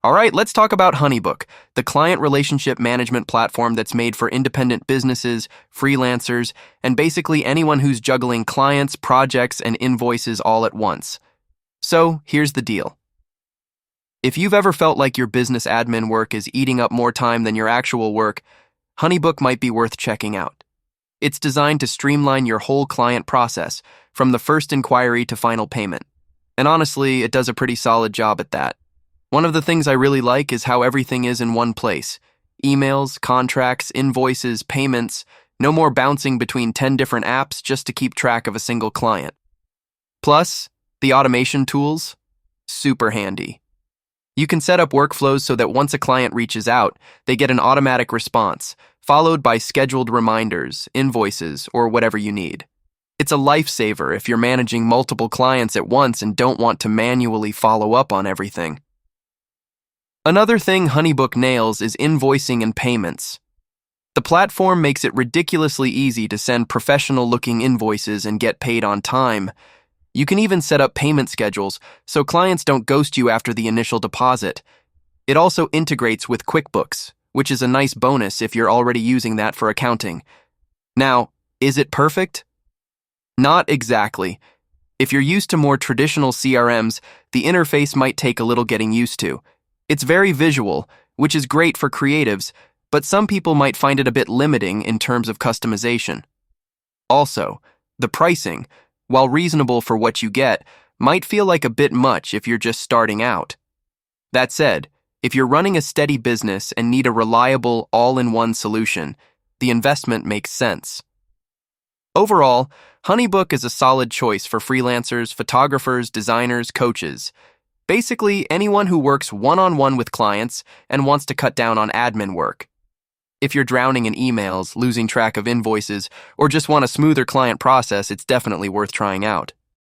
All right, let's talk about HoneyBook, the client relationship management platform that's made for independent businesses, freelancers, and basically anyone who's juggling clients, projects, and invoices all at once. So, here's the deal. If you've ever felt like your business admin work is eating up more time than your actual work, HoneyBook might be worth checking out. It's designed to streamline your whole client process, from the first inquiry to final payment. And honestly, it does a pretty solid job at that. One of the things I really like is how everything is in one place. Emails, contracts, invoices, payments, no more bouncing between 10 different apps just to keep track of a single client. Plus, the automation tools, super handy. You can set up workflows so that once a client reaches out, they get an automatic response, followed by scheduled reminders, invoices, or whatever you need. It's a lifesaver if you're managing multiple clients at once and don't want to manually follow up on everything. Another thing HoneyBook nails is invoicing and payments. The platform makes it ridiculously easy to send professional-looking invoices and get paid on time. You can even set up payment schedules so clients don't ghost you after the initial deposit. It also integrates with QuickBooks, which is a nice bonus if you're already using that for accounting. Now, is it perfect? Not exactly. If you're used to more traditional CRMs, the interface might take a little getting used to. It's very visual, which is great for creatives, but some people might find it a bit limiting in terms of customization. Also, the pricing, while reasonable for what you get, might feel like a bit much if you're just starting out. That said, if you're running a steady business and need a reliable, all-in-one solution, the investment makes sense. Overall, HoneyBook is a solid choice for freelancers, photographers, designers, coaches. Basically, anyone who works one-on-one with clients and wants to cut down on admin work. If you're drowning in emails, losing track of invoices, or just want a smoother client process, it's definitely worth trying out.